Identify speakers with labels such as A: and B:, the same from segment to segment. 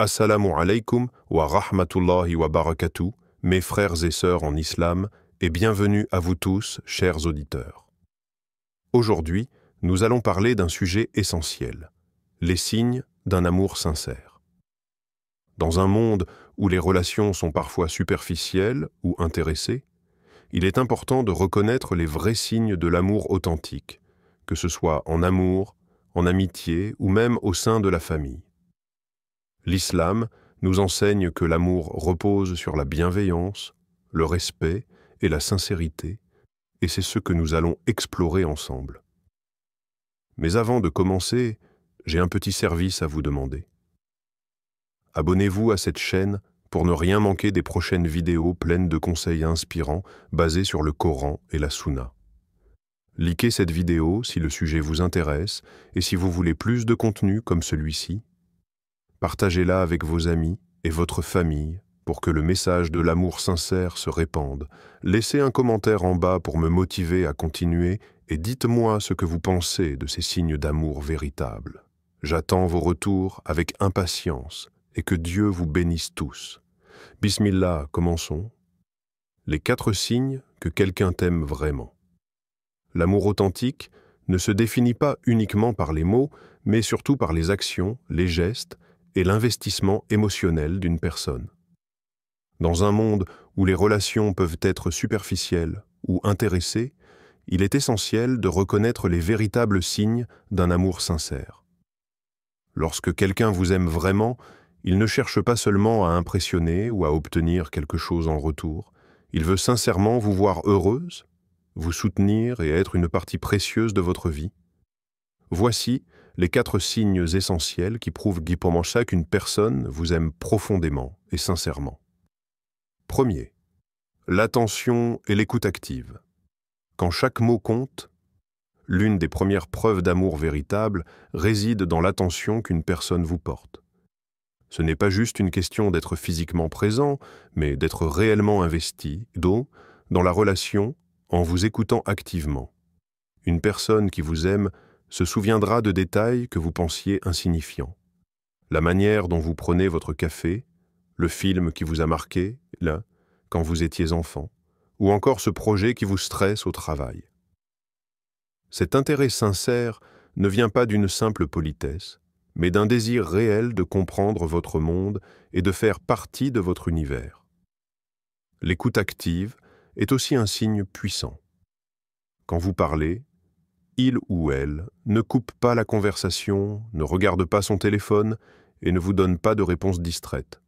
A: Assalamu alaikum wa rahmatullahi wa barakatuh, mes frères et sœurs en islam, et bienvenue à vous tous, chers auditeurs. Aujourd'hui, nous allons parler d'un sujet essentiel, les signes d'un amour sincère. Dans un monde où les relations sont parfois superficielles ou intéressées, il est important de reconnaître les vrais signes de l'amour authentique, que ce soit en amour, en amitié ou même au sein de la famille. L'islam nous enseigne que l'amour repose sur la bienveillance, le respect et la sincérité, et c'est ce que nous allons explorer ensemble. Mais avant de commencer, j'ai un petit service à vous demander. Abonnez-vous à cette chaîne pour ne rien manquer des prochaines vidéos pleines de conseils inspirants basés sur le Coran et la Sunna. Likez cette vidéo si le sujet vous intéresse et si vous voulez plus de contenu comme celui-ci. Partagez-la avec vos amis et votre famille pour que le message de l'amour sincère se répande. Laissez un commentaire en bas pour me motiver à continuer et dites-moi ce que vous pensez de ces signes d'amour véritables. J'attends vos retours avec impatience et que Dieu vous bénisse tous. Bismillah, commençons. Les 4 signes que quelqu'un t'aime vraiment. L'amour authentique ne se définit pas uniquement par les mots, mais surtout par les actions, les gestes et l'investissement émotionnel d'une personne. Dans un monde où les relations peuvent être superficielles ou intéressées, il est essentiel de reconnaître les véritables signes d'un amour sincère. Lorsque quelqu'un vous aime vraiment, il ne cherche pas seulement à impressionner ou à obtenir quelque chose en retour. Il veut sincèrement vous voir heureuse, vous soutenir et être une partie précieuse de votre vie. Voici les 4 signes essentiels qui prouvent comment chaque personne vous aime profondément et sincèrement. Premier, l'attention et l'écoute active. Quand chaque mot compte, l'une des premières preuves d'amour véritable réside dans l'attention qu'une personne vous porte. Ce n'est pas juste une question d'être physiquement présent, mais d'être réellement investi, dans la relation, en vous écoutant activement. Une personne qui vous aime se souviendra de détails que vous pensiez insignifiants. La manière dont vous prenez votre café, le film qui vous a marqué, là, quand vous étiez enfant, ou encore ce projet qui vous stresse au travail. Cet intérêt sincère ne vient pas d'une simple politesse, mais d'un désir réel de comprendre votre monde et de faire partie de votre univers. L'écoute active est aussi un signe puissant. Quand vous parlez, il ou elle ne coupe pas la conversation, ne regarde pas son téléphone et ne vous donne pas de réponse distraite.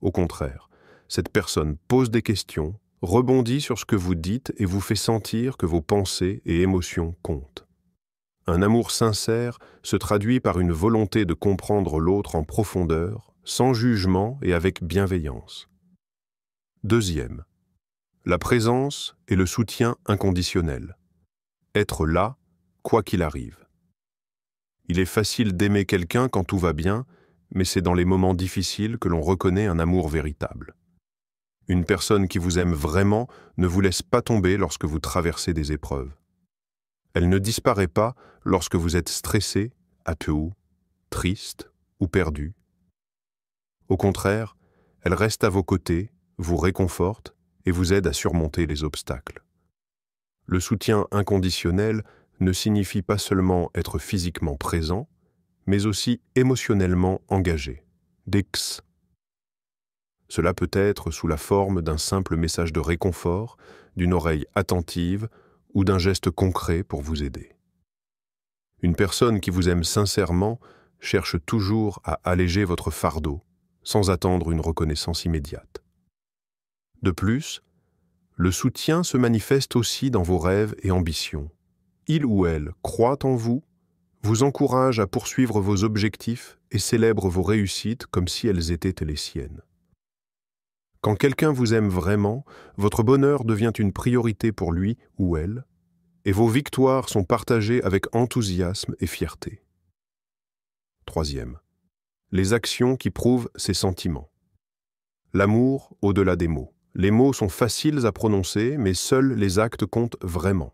A: Au contraire, cette personne pose des questions, rebondit sur ce que vous dites et vous fait sentir que vos pensées et émotions comptent. Un amour sincère se traduit par une volonté de comprendre l'autre en profondeur, sans jugement et avec bienveillance. Deuxième, la présence et le soutien inconditionnel. Être là, quoi qu'il arrive. Il est facile d'aimer quelqu'un quand tout va bien, mais c'est dans les moments difficiles que l'on reconnaît un amour véritable. Une personne qui vous aime vraiment ne vous laisse pas tomber lorsque vous traversez des épreuves. Elle ne disparaît pas lorsque vous êtes stressé, apeuré, triste ou perdu. Au contraire, elle reste à vos côtés, vous réconforte et vous aide à surmonter les obstacles. Le soutien inconditionnel ne signifie pas seulement être physiquement présent, mais aussi émotionnellement engagé. Dex. Cela peut être sous la forme d'un simple message de réconfort, d'une oreille attentive ou d'un geste concret pour vous aider. Une personne qui vous aime sincèrement cherche toujours à alléger votre fardeau, sans attendre une reconnaissance immédiate. De plus, le soutien se manifeste aussi dans vos rêves et ambitions. Il ou elle croit en vous, vous encourage à poursuivre vos objectifs et célèbre vos réussites comme si elles étaient les siennes. Quand quelqu'un vous aime vraiment, votre bonheur devient une priorité pour lui ou elle, et vos victoires sont partagées avec enthousiasme et fierté. Troisième, les actions qui prouvent ces sentiments. L'amour au-delà des mots. Les mots sont faciles à prononcer, mais seuls les actes comptent vraiment.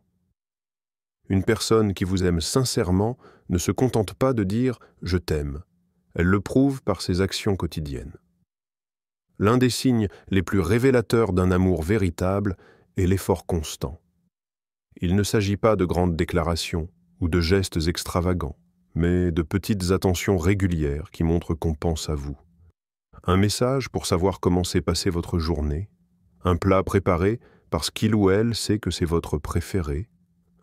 A: Une personne qui vous aime sincèrement ne se contente pas de dire « je t'aime ». Elle le prouve par ses actions quotidiennes. L'un des signes les plus révélateurs d'un amour véritable est l'effort constant. Il ne s'agit pas de grandes déclarations ou de gestes extravagants, mais de petites attentions régulières qui montrent qu'on pense à vous. Un message pour savoir comment s'est passée votre journée, un plat préparé parce qu'il ou elle sait que c'est votre préféré,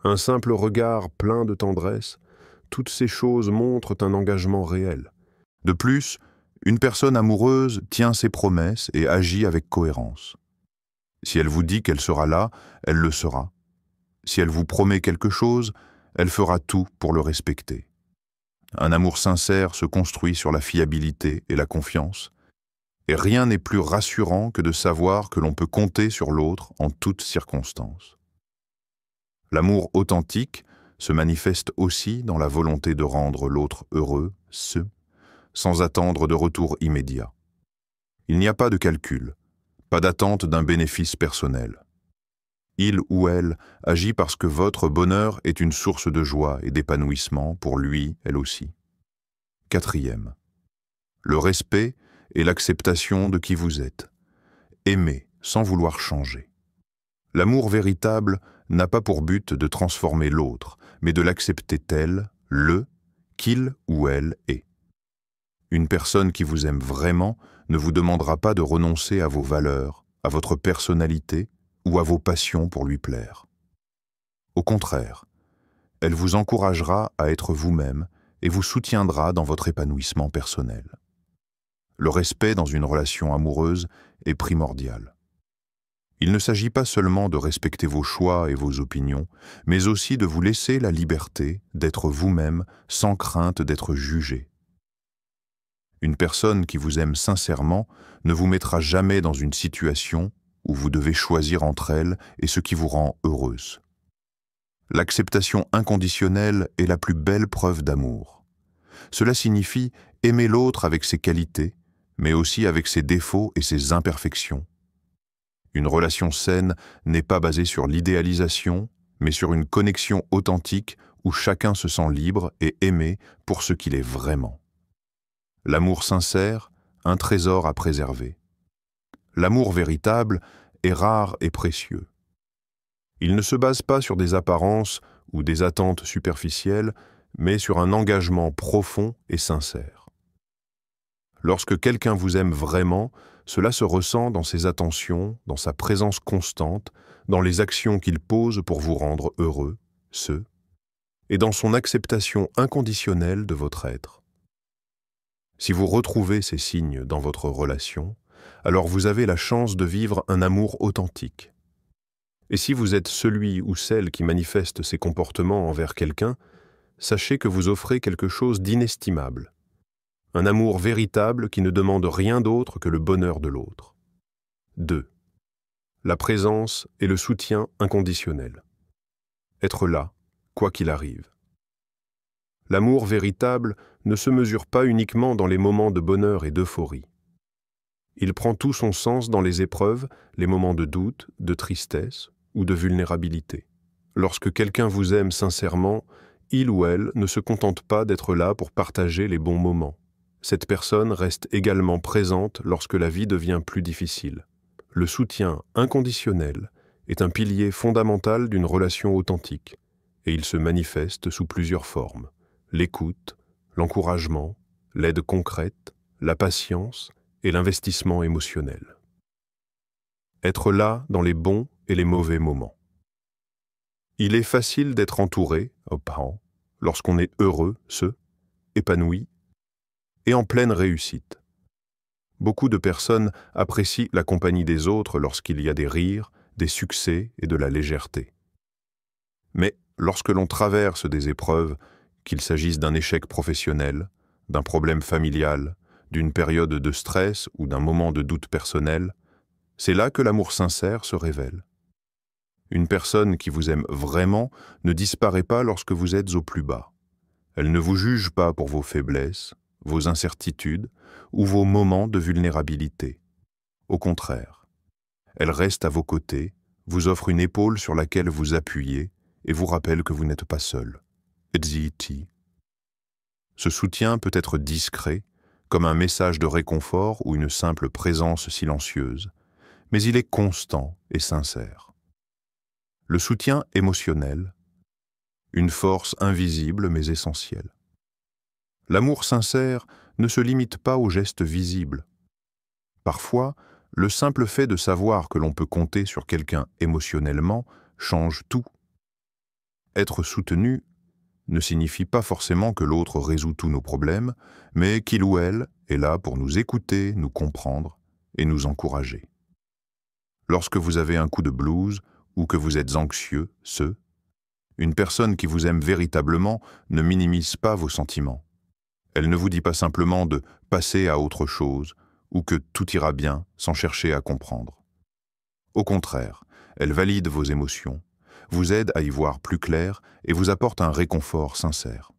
A: un simple regard plein de tendresse, toutes ces choses montrent un engagement réel.
B: De plus, une personne amoureuse tient ses promesses et agit avec cohérence. Si elle vous dit qu'elle sera là, elle le sera. Si elle vous promet quelque chose, elle fera tout pour le respecter. Un amour sincère se construit sur la fiabilité et la confiance, et rien n'est plus rassurant que de savoir que l'on peut compter sur l'autre en toutes circonstances. L'amour authentique se manifeste aussi dans la volonté de rendre l'autre heureux, sans attendre de retour immédiat. Il n'y a pas de calcul, pas d'attente d'un bénéfice personnel. Il ou elle agit parce que votre bonheur est une source de joie et d'épanouissement pour lui, elle aussi. 4e, le respect et l'acceptation de qui vous êtes. Aimer sans vouloir changer. L'amour véritable n'a pas pour but de transformer l'autre, mais de l'accepter tel, qu'il ou elle est. Une personne qui vous aime vraiment ne vous demandera pas de renoncer à vos valeurs, à votre personnalité ou à vos passions pour lui plaire. Au contraire, elle vous encouragera à être vous-même et vous soutiendra dans votre épanouissement personnel. Le respect dans une relation amoureuse est primordial. Il ne s'agit pas seulement de respecter vos choix et vos opinions, mais aussi de vous laisser la liberté d'être vous-même sans crainte d'être jugé. Une personne qui vous aime sincèrement ne vous mettra jamais dans une situation où vous devez choisir entre elle et ce qui vous rend heureuse. L'acceptation inconditionnelle est la plus belle preuve d'amour. Cela signifie aimer l'autre avec ses qualités, mais aussi avec ses défauts et ses imperfections. Une relation saine n'est pas basée sur l'idéalisation, mais sur une connexion authentique où chacun se sent libre et aimé pour ce qu'il est vraiment. L'amour sincère, un trésor à préserver. L'amour véritable est rare et précieux. Il ne se base pas sur des apparences ou des attentes superficielles, mais sur un engagement profond et sincère. Lorsque quelqu'un vous aime vraiment, cela se ressent dans ses attentions, dans sa présence constante, dans les actions qu'il pose pour vous rendre heureux, et dans son acceptation inconditionnelle de votre être. Si vous retrouvez ces signes dans votre relation, alors vous avez la chance de vivre un amour authentique. Et si vous êtes celui ou celle qui manifeste ces comportements envers quelqu'un, sachez que vous offrez quelque chose d'inestimable. Un amour véritable qui ne demande rien d'autre que le bonheur de l'autre. 2. La présence et le soutien inconditionnel. Être là, quoi qu'il arrive. L'amour véritable ne se mesure pas uniquement dans les moments de bonheur et d'euphorie. Il prend tout son sens dans les épreuves, les moments de doute, de tristesse ou de vulnérabilité. Lorsque quelqu'un vous aime sincèrement, il ou elle ne se contente pas d'être là pour partager les bons moments. Cette personne reste également présente lorsque la vie devient plus difficile. Le soutien inconditionnel est un pilier fondamental d'une relation authentique, et il se manifeste sous plusieurs formes. L'écoute, l'encouragement, l'aide concrète, la patience et l'investissement émotionnel. Être là dans les bons et les mauvais moments. Il est facile d'être entouré, lorsqu'on est heureux, épanoui, et en pleine réussite. Beaucoup de personnes apprécient la compagnie des autres lorsqu'il y a des rires, des succès et de la légèreté. Mais lorsque l'on traverse des épreuves, qu'il s'agisse d'un échec professionnel, d'un problème familial, d'une période de stress ou d'un moment de doute personnel, c'est là que l'amour sincère se révèle. Une personne qui vous aime vraiment ne disparaît pas lorsque vous êtes au plus bas. Elle ne vous juge pas pour vos faiblesses, vos incertitudes ou vos moments de vulnérabilité. Au contraire, elle reste à vos côtés, vous offre une épaule sur laquelle vous appuyez et vous rappelle que vous n'êtes pas seul. Ce soutien peut être discret, comme un message de réconfort ou une simple présence silencieuse, mais il est constant et sincère. Le soutien émotionnel, une force invisible mais essentielle. L'amour sincère ne se limite pas aux gestes visibles. Parfois, le simple fait de savoir que l'on peut compter sur quelqu'un émotionnellement change tout. Être soutenu ne signifie pas forcément que l'autre résout tous nos problèmes, mais qu'il ou elle est là pour nous écouter, nous comprendre et nous encourager. Lorsque vous avez un coup de blues ou que vous êtes anxieux, une personne qui vous aime véritablement ne minimise pas vos sentiments. Elle ne vous dit pas simplement de passer à autre chose ou que tout ira bien sans chercher à comprendre. Au contraire, elle valide vos émotions, vous aide à y voir plus clair et vous apporte un réconfort sincère.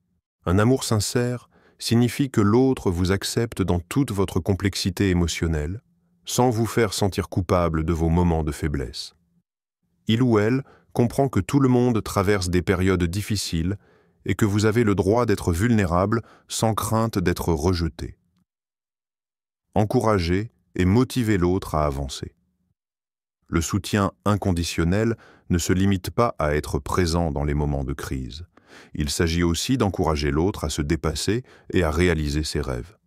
B: Un amour sincère signifie que l'autre vous accepte dans toute votre complexité émotionnelle, sans vous faire sentir coupable de vos moments de faiblesse. Il ou elle comprend que tout le monde traverse des périodes difficiles et que vous avez le droit d'être vulnérable sans crainte d'être rejeté. Encouragez et motivez l'autre à avancer. Le soutien inconditionnel ne se limite pas à être présent dans les moments de crise. Il s'agit aussi d'encourager l'autre à se dépasser et à réaliser ses rêves.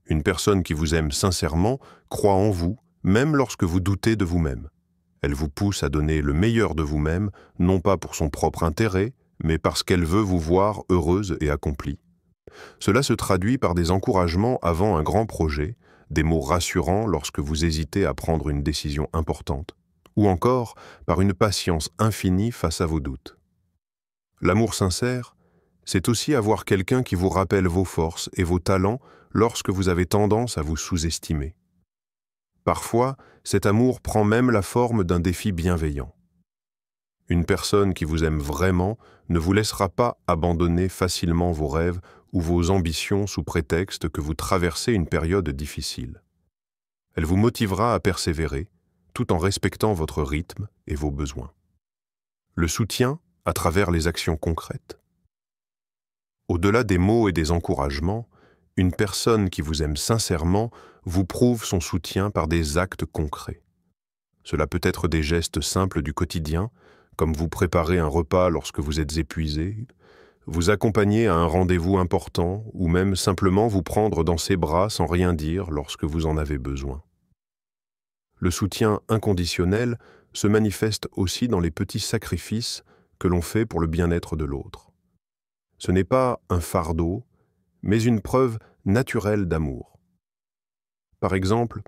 B: Une personne qui vous aime sincèrement croit en vous, même lorsque vous doutez de vous-même. Elle vous pousse à donner le meilleur de vous-même, non pas pour son propre intérêt, mais parce qu'elle veut vous voir heureuse et accomplie. Cela se traduit par des encouragements avant un grand projet, des mots rassurants lorsque vous hésitez à prendre une décision importante, ou encore par une patience infinie face à vos doutes. L'amour sincère, c'est aussi avoir quelqu'un qui vous rappelle vos forces et vos talents lorsque vous avez tendance à vous sous-estimer. Parfois, cet amour prend même la forme d'un défi bienveillant. Une personne qui vous aime vraiment ne vous laissera pas abandonner facilement vos rêves ou vos ambitions sous prétexte que vous traversez une période difficile. Elle vous motivera à persévérer, tout en respectant votre rythme et vos besoins. Le soutien à travers les actions concrètes. Au-delà des mots et des encouragements, une personne qui vous aime sincèrement vous prouve son soutien par des actes concrets. Cela peut être des gestes simples du quotidien, comme vous préparer un repas lorsque vous êtes épuisé, vous accompagner à un rendez-vous important ou même simplement vous prendre dans ses bras sans rien dire lorsque vous en avez besoin. Le soutien inconditionnel se manifeste aussi dans les petits sacrifices que l'on fait pour le bien-être de l'autre. Ce n'est pas un fardeau, mais une preuve naturelle d'amour. Par exemple,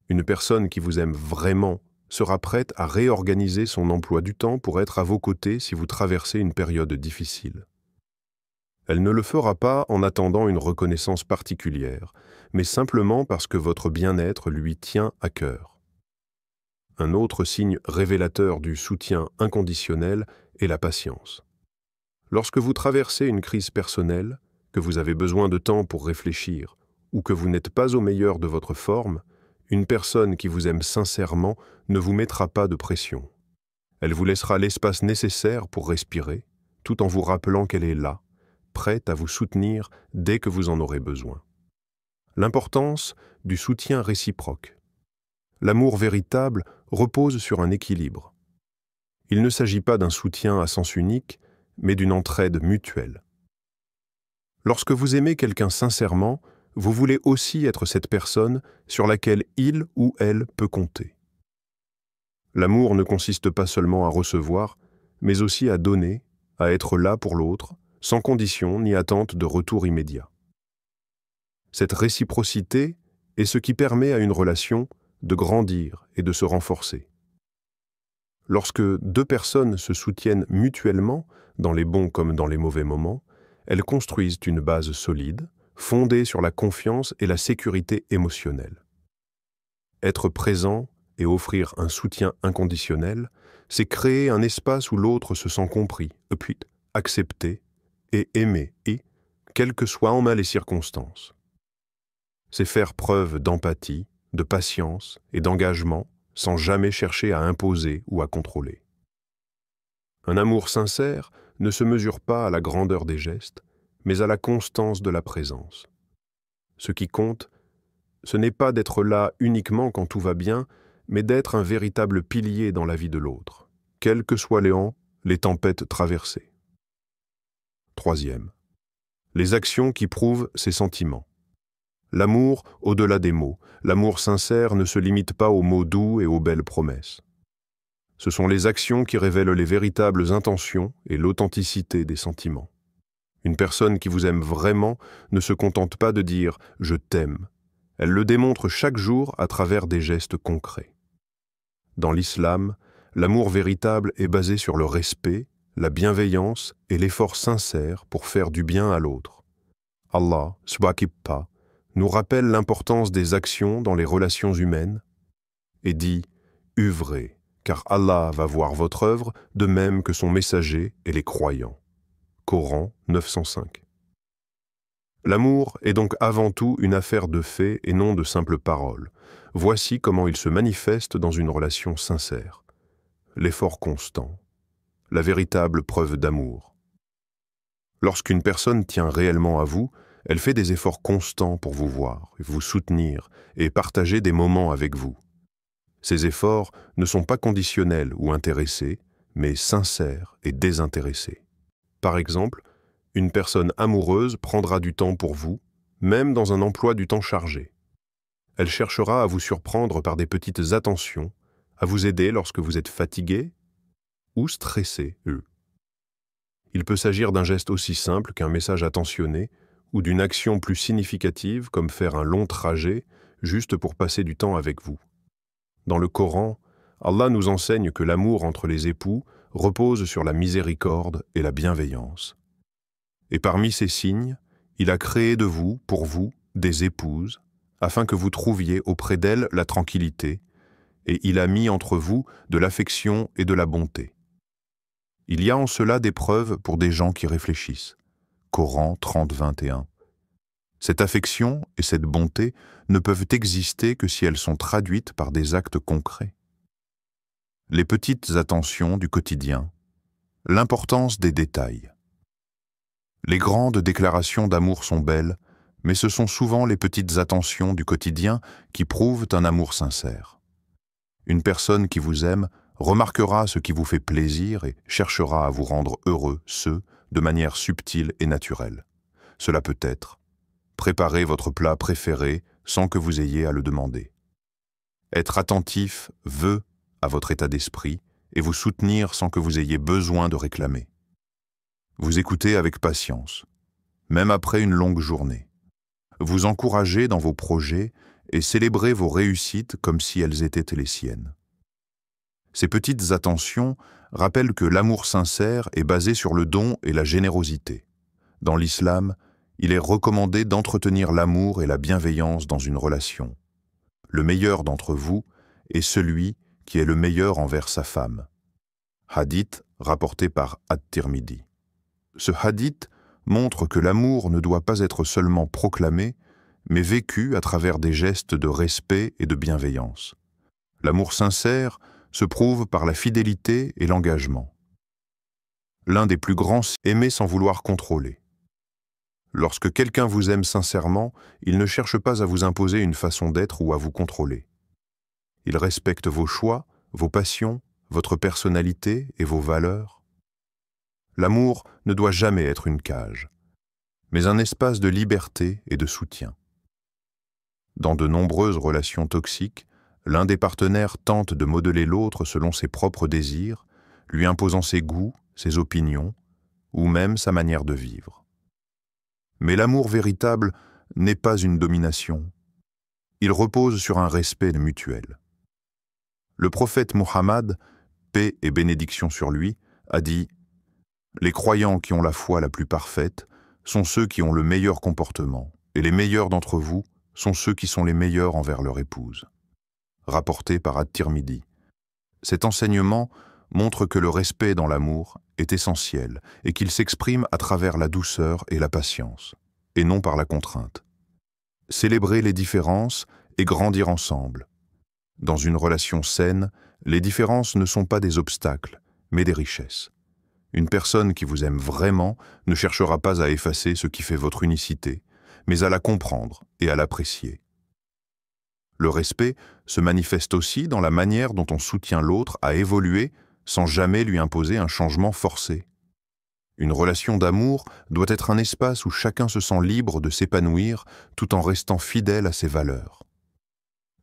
B: une personne qui vous aime vraiment sera prête à réorganiser son emploi du temps pour être à vos côtés si vous traversez une période difficile. Elle ne le fera pas en attendant une reconnaissance particulière, mais simplement parce que votre bien-être lui tient à cœur. Un autre signe révélateur du soutien inconditionnel est la patience. Lorsque vous traversez une crise personnelle, que vous avez besoin de temps pour réfléchir, ou que vous n'êtes pas au meilleur de votre forme, une personne qui vous aime sincèrement ne vous mettra pas de pression. Elle vous laissera l'espace nécessaire pour respirer, tout en vous rappelant qu'elle est là, prête à vous soutenir dès que vous en aurez besoin. L'importance du soutien réciproque. L'amour véritable repose sur un équilibre. Il ne s'agit pas d'un soutien à sens unique, mais d'une entraide mutuelle. Lorsque vous aimez quelqu'un sincèrement, vous voulez aussi être cette personne sur laquelle il ou elle peut compter. L'amour ne consiste pas seulement à recevoir, mais aussi à donner, à être là pour l'autre, sans condition ni attente de retour immédiat. Cette réciprocité est ce qui permet à une relation de grandir et de se renforcer. Lorsque deux personnes se soutiennent mutuellement, dans les bons comme dans les mauvais moments, elles construisent une base solide, fondée sur la confiance et la sécurité émotionnelle. Être présent et offrir un soutien inconditionnel, c'est créer un espace où l'autre se sent compris, puis accepté et aimé, et quelles que soient en main les circonstances. C'est faire preuve d'empathie, de patience et d'engagement sans jamais chercher à imposer ou à contrôler. Un amour sincère ne se mesure pas à la grandeur des gestes, mais à la constance de la présence.
A: Ce qui compte, ce n'est pas d'être là uniquement quand tout va bien, mais d'être un véritable pilier dans la vie de l'autre, quels que soient les tempêtes traversées. Troisième, les actions qui prouvent ses sentiments. L'amour, au-delà des mots, l'amour sincère ne se limite pas aux mots doux et aux belles promesses. Ce sont les actions qui révèlent les véritables intentions et l'authenticité des sentiments. Une personne qui vous aime vraiment ne se contente pas de dire « je t'aime ». Elle le démontre chaque jour à travers des gestes concrets. Dans l'islam, l'amour véritable est basé sur le respect, la bienveillance et l'effort sincère pour faire du bien à l'autre. Allah, subhanahu wa ta'ala, nous rappelle l'importance des actions dans les relations humaines et dit « œuvrez ». Car Allah va voir votre œuvre de même que son messager et les croyants. Coran 905. L'amour est donc avant tout une affaire de faits et non de simples paroles. Voici comment il se manifeste dans une relation sincère. L'effort constant, la véritable preuve d'amour. Lorsqu'une personne tient réellement à vous, elle fait des efforts constants pour vous voir, vous soutenir et partager des moments avec vous. Ces efforts ne sont pas conditionnels ou intéressés, mais sincères et désintéressés. Par exemple, une personne amoureuse prendra du temps pour vous, même dans un emploi du temps chargé. Elle cherchera à vous surprendre par des petites attentions, à vous aider lorsque vous êtes fatigué ou stressé, Il peut s'agir d'un geste aussi simple qu'un message attentionné ou d'une action plus significative comme faire un long trajet juste pour passer du temps avec vous. Dans le Coran, Allah nous enseigne que l'amour entre les époux repose sur la miséricorde et la bienveillance. Et parmi ces signes, il a créé de vous, pour vous, des épouses, afin que vous trouviez auprès d'elles la tranquillité, et il a mis entre vous de l'affection et de la bonté. Il y a en cela des preuves pour des gens qui réfléchissent. Coran 30-21. Cette affection et cette bonté ne peuvent exister que si elles sont traduites par des actes concrets. Les petites attentions du quotidien, l'importance des détails. Les grandes déclarations d'amour sont belles, mais ce sont souvent les petites attentions du quotidien qui prouvent un amour sincère. Une personne qui vous aime remarquera ce qui vous fait plaisir et cherchera à vous rendre heureux, de manière subtile et naturelle. Cela peut être préparer votre plat préféré sans que vous ayez à le demander. Être attentif à votre état d'esprit et vous soutenir sans que vous ayez besoin de réclamer. Vous écouter avec patience, même après une longue journée. Vous encourager dans vos projets et célébrer vos réussites comme si elles étaient les siennes. Ces petites attentions rappellent que l'amour sincère est basé sur le don et la générosité. Dans l'islam, il est recommandé d'entretenir l'amour et la bienveillance dans une relation. Le meilleur d'entre vous est celui qui est le meilleur envers sa femme. Hadith rapporté par At-Tirmidhi. Ce hadith montre que l'amour ne doit pas être seulement proclamé, mais vécu à travers des gestes de respect et de bienveillance. L'amour sincère se prouve par la fidélité et l'engagement. L'un des plus grands, aimer sans vouloir contrôler. Lorsque quelqu'un vous aime sincèrement, il ne cherche pas à vous imposer une façon d'être ou à vous contrôler. Il respecte vos choix, vos passions, votre personnalité et vos valeurs. L'amour ne doit jamais être une cage, mais un espace de liberté et de soutien. Dans de nombreuses relations toxiques, l'un des partenaires tente de modeler l'autre selon ses propres désirs, lui imposant ses goûts, ses opinions, ou même sa manière de vivre. Mais l'amour véritable n'est pas une domination. Il repose sur un respect mutuel. Le prophète Muhammad, paix et bénédiction sur lui, a dit « Les croyants qui ont la foi la plus parfaite sont ceux qui ont le meilleur comportement, et les meilleurs d'entre vous sont ceux qui sont les meilleurs envers leur épouse. » Rapporté par At-Tirmidhi. Cet enseignement montre que le respect dans l'amour est essentiel et qu'il s'exprime à travers la douceur et la patience, et non par la contrainte. Célébrer les différences et grandir ensemble. Dans une relation saine, les différences ne sont pas des obstacles, mais des richesses. Une personne qui vous aime vraiment ne cherchera pas à effacer ce qui fait votre unicité,
B: mais à la comprendre et à l'apprécier. Le respect se manifeste aussi dans la manière dont on soutient l'autre à évoluer sans jamais lui imposer un changement forcé. Une relation d'amour doit être un espace où chacun se sent libre de s'épanouir tout en restant fidèle à ses valeurs.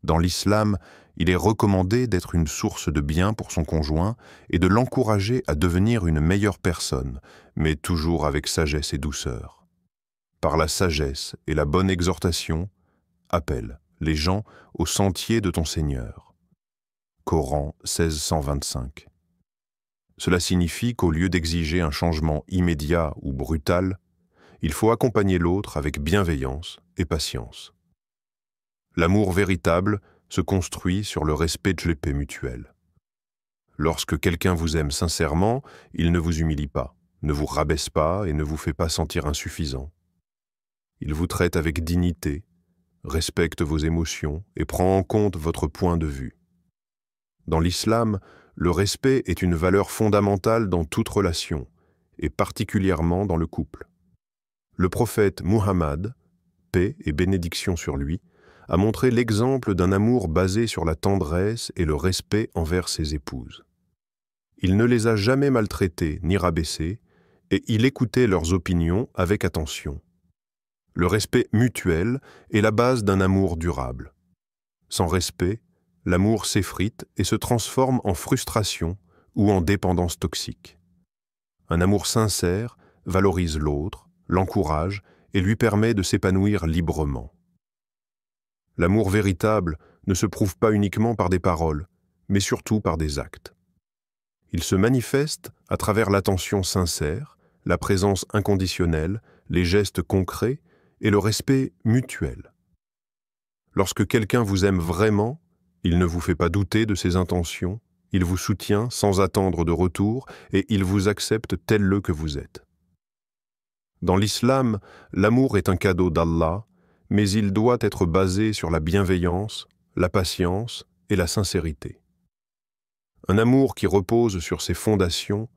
B: Dans l'islam, il est recommandé d'être une source de bien pour son conjoint et de l'encourager à devenir une meilleure personne, mais toujours avec sagesse et douceur. Par la sagesse et la bonne exhortation, appelle les gens au sentier de ton Seigneur. Coran 1625. Cela signifie qu'au lieu d'exiger un changement immédiat ou brutal, il faut accompagner l'autre avec bienveillance et patience. L'amour véritable se construit sur le respect mutuel. Lorsque quelqu'un vous aime sincèrement, il ne vous humilie pas, ne vous rabaisse pas et ne vous fait pas sentir insuffisant. Il vous traite avec dignité, respecte vos émotions et prend en compte votre point de vue. Dans l'islam, le respect est une valeur fondamentale dans toute relation, et particulièrement dans le couple. Le prophète Muhammad, paix et bénédiction sur lui, a montré l'exemple d'un amour basé sur la tendresse et le respect envers ses épouses. Il ne les a jamais maltraitées ni rabaissées, et il écoutait leurs opinions avec attention. Le respect mutuel est la base d'un amour durable. Sans respect, l'amour s'effrite et se transforme en frustration ou en dépendance toxique. Un amour sincère valorise l'autre, l'encourage et lui permet de s'épanouir librement. L'amour véritable ne se prouve pas uniquement par des paroles, mais surtout par des actes. Il se manifeste à travers l'attention sincère, la présence inconditionnelle, les gestes concrets et le respect mutuel. Lorsque quelqu'un vous aime vraiment, il ne vous fait pas douter de ses intentions, il vous soutient sans attendre de retour et il vous accepte tel que vous êtes. Dans l'islam, l'amour est un cadeau d'Allah, mais il doit être basé sur la bienveillance, la patience et la sincérité. Un amour qui repose sur ces fondations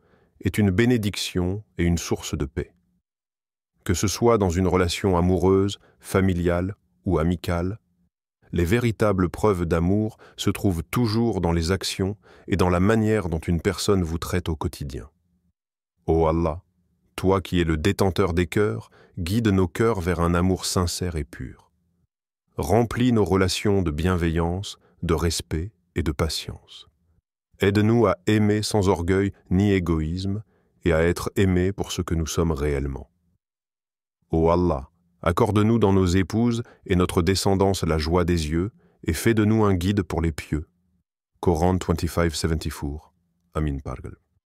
B: est une bénédiction et une source de paix. Que ce soit dans une relation amoureuse, familiale ou amicale, les véritables preuves d'amour se trouvent toujours dans les actions et dans la manière dont une personne vous traite au quotidien. Ô Allah, toi qui es le détenteur des cœurs, guide nos cœurs vers un amour sincère et pur. Remplis nos relations de bienveillance, de respect et de patience. Aide-nous à aimer sans orgueil ni égoïsme et à être aimés pour ce que nous sommes réellement. Ô Allah, accorde-nous dans nos épouses et notre descendance la joie des yeux et fais de nous un guide pour les pieux. Coran 2574. Amin Pargal.